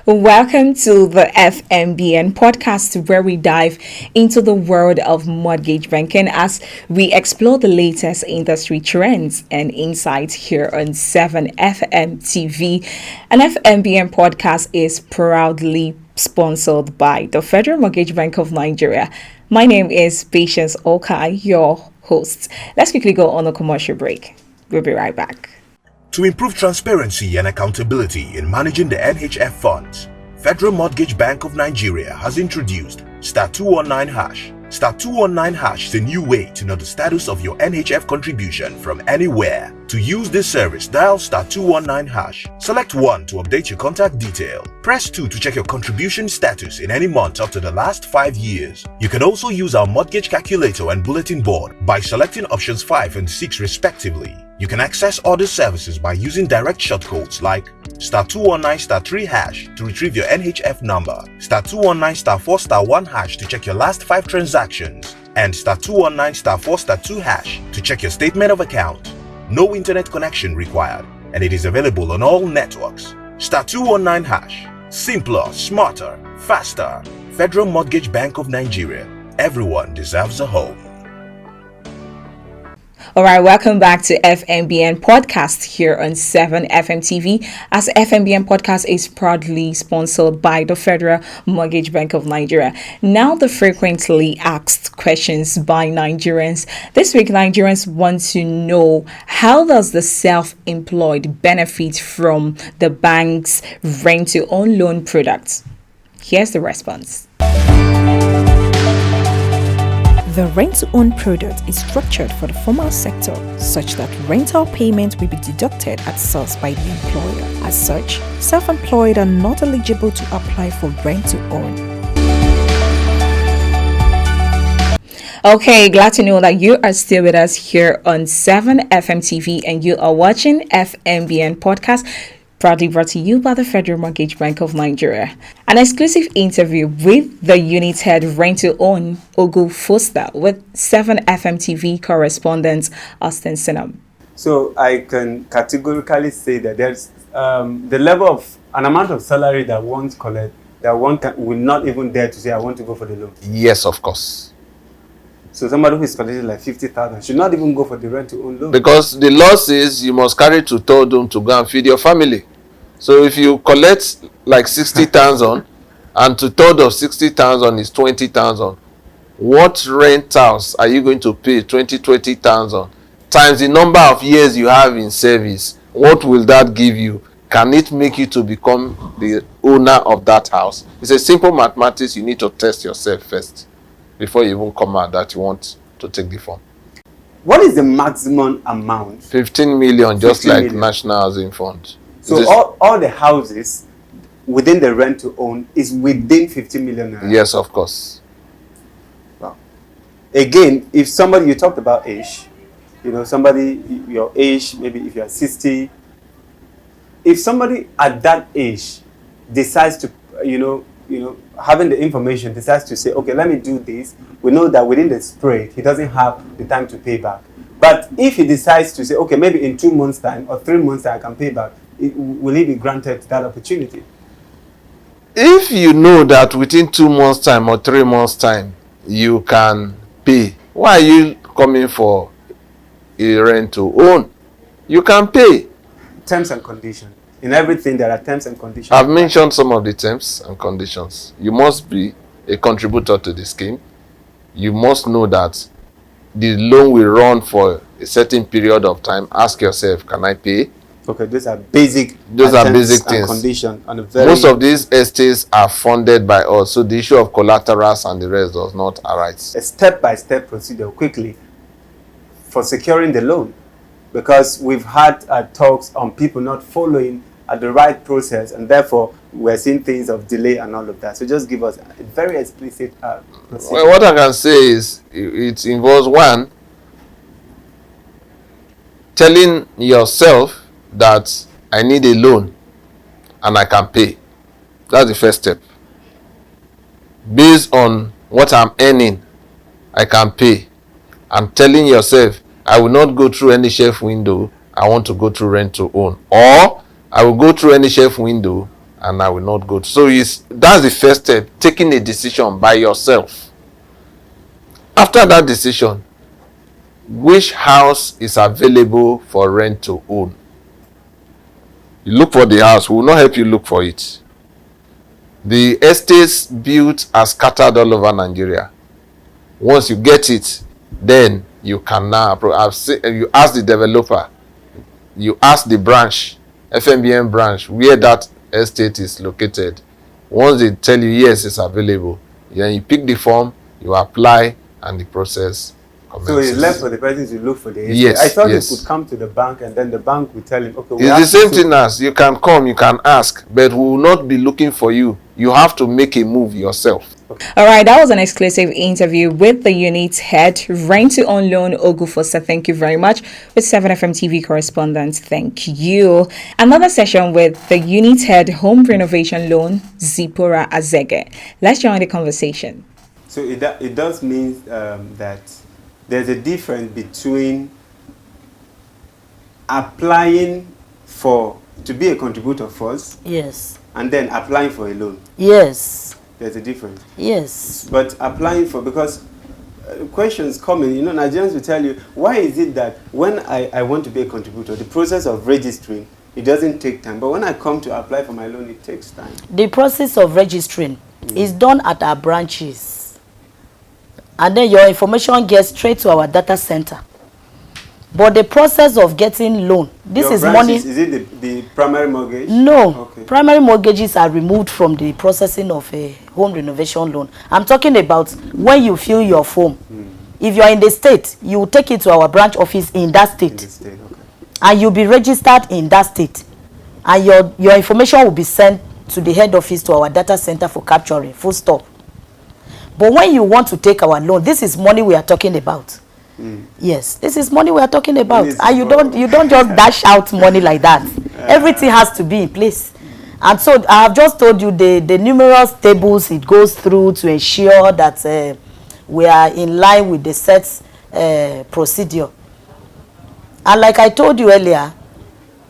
Welcome to the FMBN Podcast, where we dive into the world of mortgage banking as we explore the latest industry trends and insights here on 7FM TV. An FMBN Podcast is proudly sponsored by the Federal Mortgage Bank of Nigeria. My name is Patience Okai, your host. Let's quickly go on a commercial break. We'll be right back. To improve transparency and accountability in managing the NHF funds, Federal Mortgage Bank of Nigeria has introduced star 219 hash. Star 219 hash is a new way to know the status of your NHF contribution from anywhere. To use this service, dial star 219 hash. Select 1 to update your contact detail. Press 2 to check your contribution status in any month up to the last 5 years. You can also use our mortgage calculator and bulletin board by selecting options 5 and 6 respectively. You can access other services by using direct shortcodes like star 219 star 3 hash to retrieve your NHF number, star 219 star 4 star 1 hash to check your last 5 transactions, and star 219 star 4 star 2 hash to check your statement of account. No internet connection required, and it is available on all networks. Star 219 hash. Simpler, smarter, faster. Federal Mortgage Bank of Nigeria. Everyone deserves a home. All right, welcome back to FMBN Podcast here on 7FM TV, as FMBN Podcast is proudly sponsored by the Federal Mortgage Bank of Nigeria. Now, the frequently asked questions by Nigerians. This week, Nigerians want to know, how does the self-employed benefit from the bank's rent-to-own loan products? Here's the response. The rent-to-own product is structured for the formal sector such that rental payment will be deducted at source by the employer. As such, self-employed are not eligible to apply for rent-to-own. Okay, glad to know that you are still with us here on 7FM TV and you are watching FMBN Podcast, proudly brought to you by the Federal Mortgage Bank of Nigeria. An exclusive interview with the unit head rent-to-own, Ogu Foster, with 7FM TV correspondent Austin Sinam. So I can categorically say that there's the level of an amount of salary that one collect that one will not even dare to say, I want to go for the loan. Yes, of course. So somebody who is collecting like 50,000 should not even go for the rent-to-own loan. Because the law says you must carry to third home to go and feed your family. So if you collect like 60,000 and to third of 60,000 is 20,000, what rentals are you going to pay? 20,000 times the number of years you have in service. What will that give you? Can it make you to become the owner of that house? It's a simple mathematics. You need to test yourself first before you even come out that you want to take the form. What is the maximum amount? 15 million, just 15 like million. National Housing Fund. So all the houses within the rent-to-own is within 50 million naira. Yes, of course. Wow. Again, if somebody, you talked about age, somebody, your age, maybe if you're 60, if somebody at that age decides to, having the information, decides to say, okay, let me do this, we know that within the spread, he doesn't have the time to pay back. But if he decides to say, okay, maybe in 2 months' time or 3 months' time I can pay back, will he be granted that opportunity? If you know that within 2 months' time or 3 months' time you can pay, why are you coming for a rent-to-own? You can pay. Terms and conditions. In everything, there are terms and conditions. I've mentioned some of the terms and conditions. You must be a contributor to the scheme. You must know that the loan will run for a certain period of time. Ask yourself, can I pay? Okay, those are basic. Basic things. Conditions. Most of these estates are funded by us, so the issue of collaterals and the rest does not arise. A step-by-step procedure quickly for securing the loan, because we've had talks on people not following the right process, and therefore we're seeing things of delay and all of that. So just give us a very explicit procedure. Well, what I can say is it involves one, telling yourself that I need a loan and I can pay. That's the first step. Based on what I'm earning, I can pay. And telling yourself, I will not go through any shelf window, I want to go through rent to own. Or I will go through any shelf window and I will not go. So that's the first step, taking a decision by yourself. After that decision, which house is available for rent to own? You look for the house. We will not help you look for it. The estates built are scattered all over Nigeria. Once you get it, then you can now you ask the developer, you ask the branch, FMBN branch, where that estate is located. Once they tell you yes, it's available, then you pick the form, you apply, and the process commences. So it's left for the person to look for the estate. Yes, I thought yes. he could come to the bank and then the bank would tell him, okay, It's the same thing as you can come, you can ask, but we will not be looking for you. You have to make a move yourself. All right, that was an exclusive interview with the unit head, Rent to Own Loan, Ogufosa. Thank you very much. With 7FM TV correspondent, thank you. Another session with the unit head, Home Renovation Loan, Zipporah Azege. Let's join the conversation. So it does mean that there's a difference between applying to be a contributor first, Yes. and then applying for a loan. Yes. There's a difference. Yes. But applying for, because questions coming, Nigerians will tell you, why is it that when I want to be a contributor, the process of registering, it doesn't take time, but when I come to apply for my loan, it takes time? The process of registering is done at our branches, and then your information gets straight to our data center. But the process of getting loan, this Your is branches, money. Is it the primary mortgage? No, Okay. primary mortgages are removed from the processing of a home renovation loan. I'm talking about when you fill your form. If you are in the state, you will take it to our branch office in that In state, the state, okay. and you'll be registered in that state, and your information will be sent to the head office, to our data center for capturing, full stop. But when you want to take our loan, this is money we are talking about. Yes, this is money we are talking about, Yes, and you don't just dash out money like that. Everything has to be in place. And so I have just told you the numerous tables it goes through to ensure that we are in line with the set procedure. And like I told you earlier,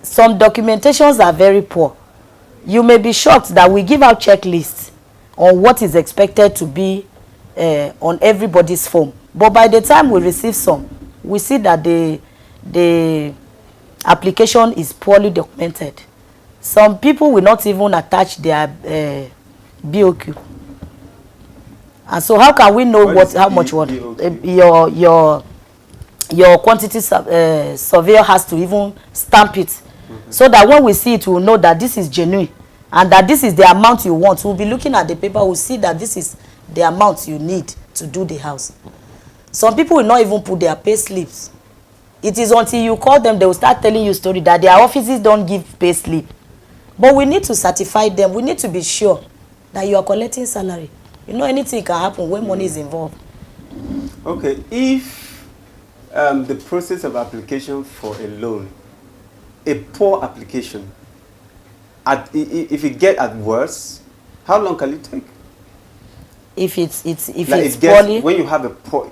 some documentations are very poor. You may be shocked that we give out checklists on what is expected to be on everybody's form. But by the time we receive some, we see that the application is poorly documented. Some people will not even attach their BOQ. And so how can we know how much what your quantity surveyor has to even stamp it, so that when we see it, we will know that this is genuine and that this is the amount you want. We'll be looking at the paper, we'll see that this is the amount you need to do the house. Some people will not even put their pay slips. It is until you call them, they will start telling you story that their offices don't give pay slip. But we need to certify them. We need to be sure that you are collecting salary. Anything can happen when money is involved. Okay, if the process of application for a loan, a poor application, if it get at worse, how long can it take? If it's poorly, when you have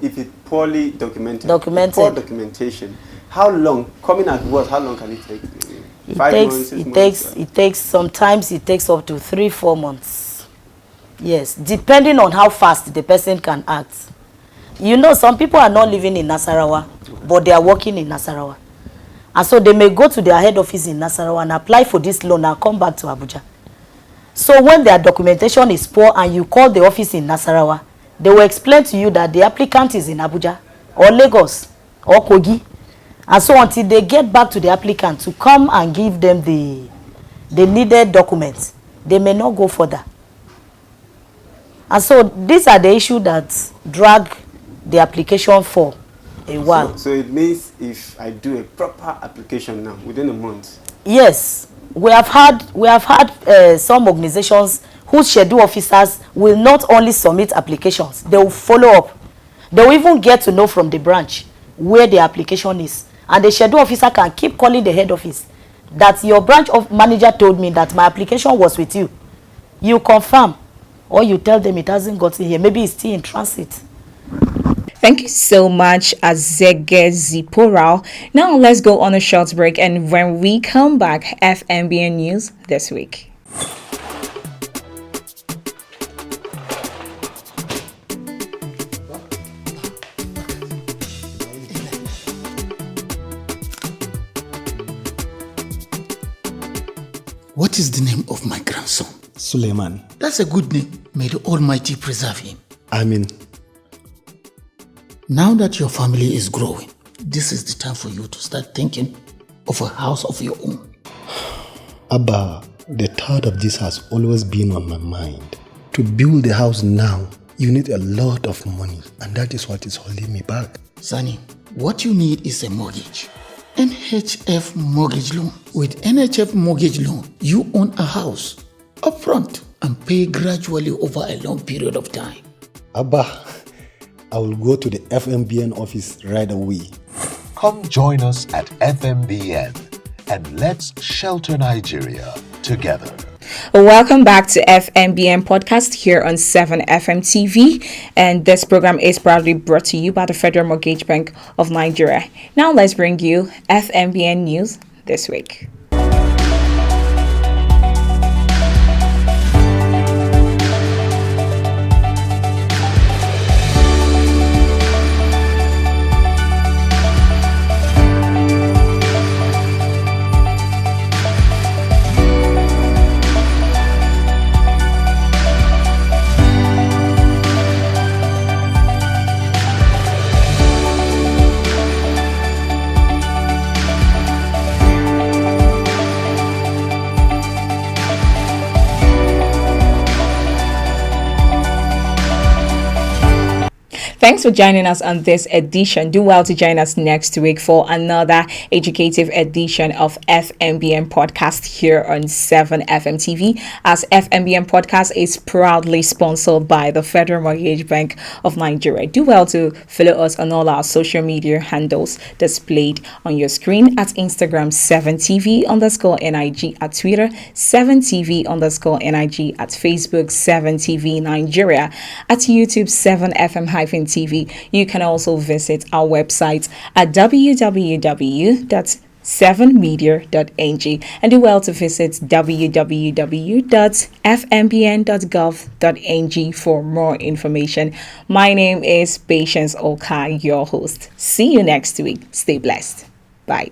if it's poorly documented, poor documentation, how long? Coming at worst, how long can it take? 5 months, 6 months? It takes sometimes it takes up to 3-4 months. Yes, depending on how fast the person can act. Some people are not living in Nasarawa, but they are working in Nasarawa, and so they may go to their head office in Nasarawa and apply for this loan and come back to Abuja. So when their documentation is poor and you call the office in Nasarawa, they will explain to you that the applicant is in Abuja or Lagos or Kogi. And so until they get back to the applicant to come and give them the needed documents, they may not go further. And so these are the issues that drag the application for a while. So it means if I do a proper application now, within a month? Yes. We have had some organizations whose schedule officers will not only submit applications, they will follow up. They will even get to know from the branch where the application is. And the schedule officer can keep calling the head office that your branch manager told me that my application was with you. You confirm, or you tell them it hasn't gotten here. Maybe it's still in transit. Thank you so much, Azege Zipporah. Now let's go on a short break, and when we come back, FMBN News this week. What is the name of my grandson? Suleiman. That's a good name. May the Almighty preserve him. Amin. Now that your family is growing, this is the time for you to start thinking of a house of your own. Abba, the thought of this has always been on my mind. To build a house now, you need a lot of money, and that is what is holding me back. Sonny, what you need is a mortgage. NHF mortgage loan. With NHF mortgage loan, you own a house upfront and pay gradually over a long period of time. Abba, I will go to the FMBN office right away. Come join us at FMBN and let's shelter Nigeria together. Welcome back to FMBN Podcast here on 7FM TV, and this program is proudly brought to you by the Federal Mortgage Bank of Nigeria. Now let's bring you FMBN News this week. Thanks for joining us on this edition. Do well to join us next week for another educative edition of FMBN Podcast here on 7FM TV, as FMBN Podcast is proudly sponsored by the Federal Mortgage Bank of Nigeria. Do well to follow us on all our social media handles displayed on your screen: at Instagram 7TV_NIG, at Twitter 7TV_NIG, at Facebook 7TV Nigeria, at YouTube 7FM-TV. You can also visit our website at www.7media.ng, and do well to visit www.fmbn.gov.ng for more information. My name is Patience Okai, your host. See you next week. Stay blessed. Bye.